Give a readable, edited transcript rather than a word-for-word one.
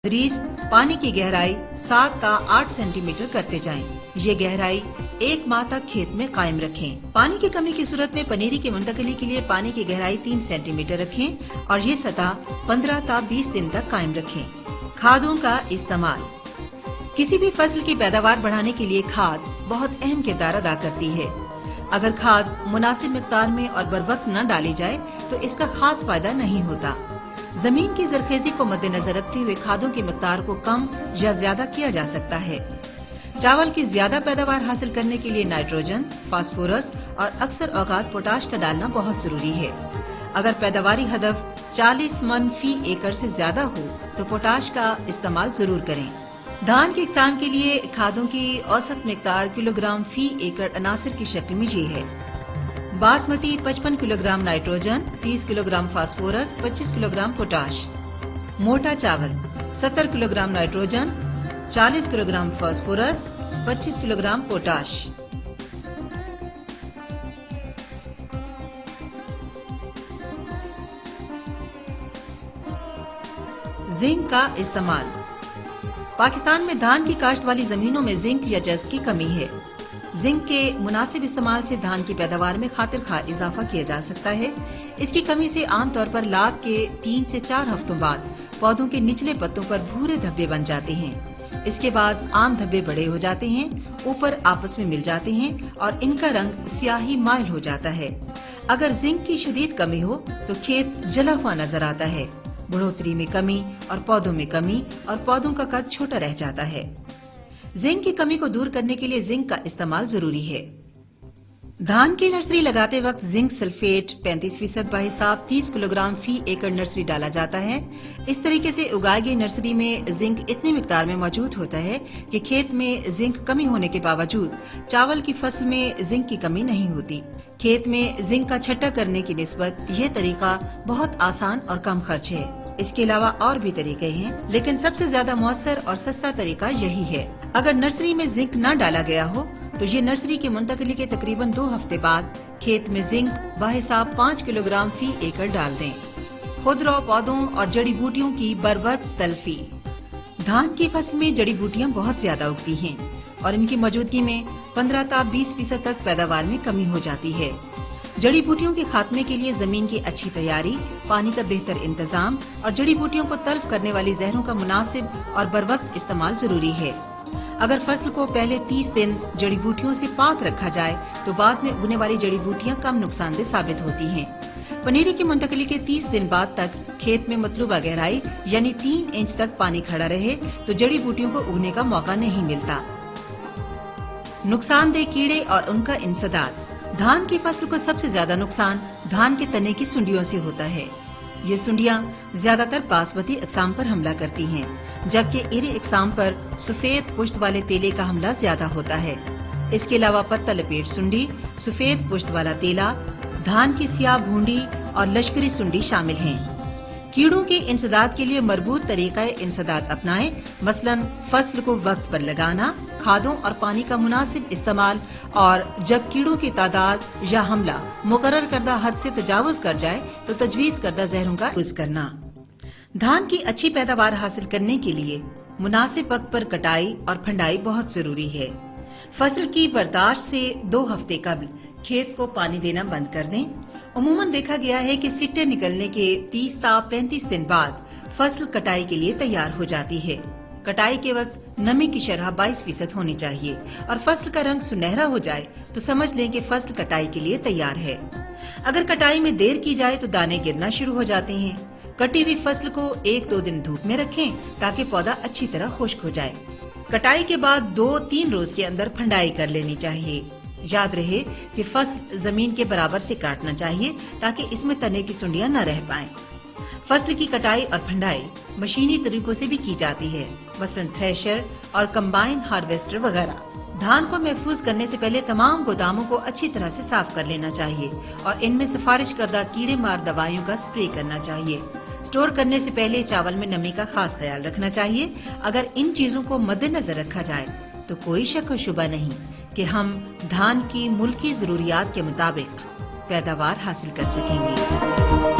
तदरीज पानी की गहराई 7 تا 8 सेंटीमीटर करते जाएं। ये गहराई 1 माह तक खेत में कायम रखें। पानी की कमी की सूरत में पनीरी की मुंतकली के लिए पानी की गहराई 3 सेंटीमीटर रखें और ये सतह 15 تا 20 दिन तक कायम रखें। खादों का इस्तेमाल। किसी भी फसल की पैदावार बढ़ाने के लिए खाद बहुत अहम किरदार अदा करती है। अगर खाद मुनासिब मिकदार में और बरवक्त न डाली जाए तो इसका खास फायदा नहीं होता। जमीन की जरखेजी को मद्देनजर रखते हुए खादों की मिकदार को कम या ज्यादा किया जा सकता है। चावल की ज्यादा पैदावार हासिल करने के लिए नाइट्रोजन, फास्फोरस और अक्सर औकात पोटाश का डालना बहुत जरूरी है। अगर पैदावारी हदफ 40 मन फी एकड़ से ज्यादा हो तो पोटाश का इस्तेमाल जरूर करें। धान की इकसाम के लिए खादों की औसत मिकदार किलोग्राम फी एकड़ अनासिर की शक्ल में ये है। Basmati 55 kilogram nitrogen, 30 kilogram phosphorus, 25 kilogram potash. मोटा चावल 70 kilogram nitrogen, 40 kilogram phosphorus, 25 kilogram potash. Zinc का इस्तेमाल। पाकिस्तान में धान की काश्त वाली जमीनों में जिंक या जस्त की कमी है। जिंक के मुनासिब इस्तेमाल से धान की पैदावार में खातिर खा इजाफा किया जा सकता है। इसकी कमी से आमतौर पर लाग के 3 से 4 हफ्तों बाद पौधों के निचले पत्तों पर भूरे धब्बे बन जाते हैं। इसके बाद आम धब्बे बड़े हो जाते हैं, ऊपर आपस में मिल जाते हैं और इनका रंग स्याही माइल हो जाता है। अगर जिंक की शदीद कमी हो तो खेत जला हुआ नजर आता है, बढ़ोतरी में कमी और पौधों में कमी और पौधों का कद छोटा रह जाता है। जिंक की कमी को दूर करने के लिए जिंक का इस्तेमाल जरूरी है। धान की नर्सरी लगाते वक्त जिंक सल्फेट 35% बहिसाब 30 किलोग्राम फी एकड़ नर्सरी डाला जाता है। इस तरीके से उगाई गई नर्सरी में जिंक इतनी मिकदार में मौजूद होता है कि खेत में जिंक कमी होने के बावजूद चावल की फसल में जिंक की कमी नहीं होती। खेत में जिंक का छट्टा करने की निस्बत ये तरीका बहुत आसान और कम खर्च है। इसके अलावा और भी तरीके हैं, लेकिन सबसे ज्यादा मौसर और सस्ता तरीका यही है। अगर नर्सरी में जिंक न डाला गया हो तो ये नर्सरी की मुंतकली के तकरीबन 2 हफ्ते बाद खेत में जिंक बहिसाब 5 किलोग्राम फी एकड़ डाल दें। खुदरौ पौधों और जड़ी बूटियों की बरवक्त तलफी। धान की फसल में जड़ी बूटियां बहुत ज्यादा उगती हैं और इनकी मौजूदगी में 15 تا 20% तक पैदावार में कमी हो जाती है। जड़ी बूटियों के खात्मे के लिए जमीन की अच्छी तैयारी, पानी का बेहतर इंतजाम और जड़ी बूटियों को तल्फ करने वाली जहरों का मुनासिब और बरवक्त इस्तेमाल जरूरी है। अगर फसल को पहले 30 दिन जड़ी बूटियों से पाक रखा जाए तो बाद में उगने वाली जड़ी बूटियां कम नुकसानदेह साबित होती हैं। पनीरी की मुंतकली के 30 दिन बाद तक खेत में मतलूबा गहराई यानी 3 इंच तक पानी खड़ा रहे तो जड़ी बूटियों को उगने का मौका नहीं मिलता। नुकसानदेह कीड़े और उनका इंसदाद। धान की फसल को सबसे ज्यादा नुकसान धान के तने की सुंडियों से होता है। ये सुंडियां ज्यादातर बासमती अक़साम पर हमला करती हैं, जबकि इरी अक़साम पर सफेद पुष्ट वाले तेले का हमला ज्यादा होता है। इसके अलावा पत्ता लपेट सुंडी, सफेद पुष्ट वाला तेला, धान की सियाह भूंडी और लश्करी सुंडी शामिल हैं। कीड़ों के इंसदाद के लिए मरबूत तरीका इंसदाद अपनाएं, मसलन फसल को वक्त पर लगाना, खादों और पानी का मुनासिब इस्तेमाल और जब कीड़ों की तादाद या हमला मुकर्रर करदा हद से तजावुज कर जाए तो तजवीज करदा जहरों का यूज करना। धान की अच्छी पैदावार हासिल करने के लिए मुनासिब वक्त पर कटाई और फंडाई बहुत जरूरी है। फसल की बर्दाश्त से 2 हफ्ते कबल खेत को पानी देना बंद कर दें। उमूमन देखा गया है कि सिट्टे निकलने के 30 تا 35 दिन बाद फसल कटाई के लिए तैयार हो जाती है। कटाई के वक्त नमी की शरह 22% होनी चाहिए और फसल का रंग सुनहरा हो जाए तो समझ लें कि फसल कटाई के लिए तैयार है। अगर कटाई में देर की जाए तो दाने गिरना शुरू हो जाते हैं। कटी हुई फसल को 1-2 दिन धूप में रखें ताकि पौधा अच्छी तरह खुश्क हो जाए। कटाई के बाद 2-3 रोज के अंदर फंडाई कर लेनी चाहिए। याद रहे कि फसल जमीन के बराबर से काटना चाहिए ताकि इसमें तने की सुंडियां न रह पाएं। फसल की कटाई और फंडाई मशीनी तरीकों से भी की जाती है, मसलन थ्रेशर और कंबाइन हार्वेस्टर वगैरह। धान को महफूज करने से पहले तमाम गोदामों को अच्छी तरह से साफ कर लेना चाहिए और इनमें सिफारिश करदा कीड़े मार दवाइयों का स्प्रे करना चाहिए। स्टोर करने से पहले चावल में नमी का खास ख्याल रखना चाहिए। अगर इन चीजों को मद्देनजर रखा जाए तो कोई शक व शुबा नहीं कि हम धान की मुल्की जरूरियात के मुताबिक पैदावार हासिल कर सकेंगे।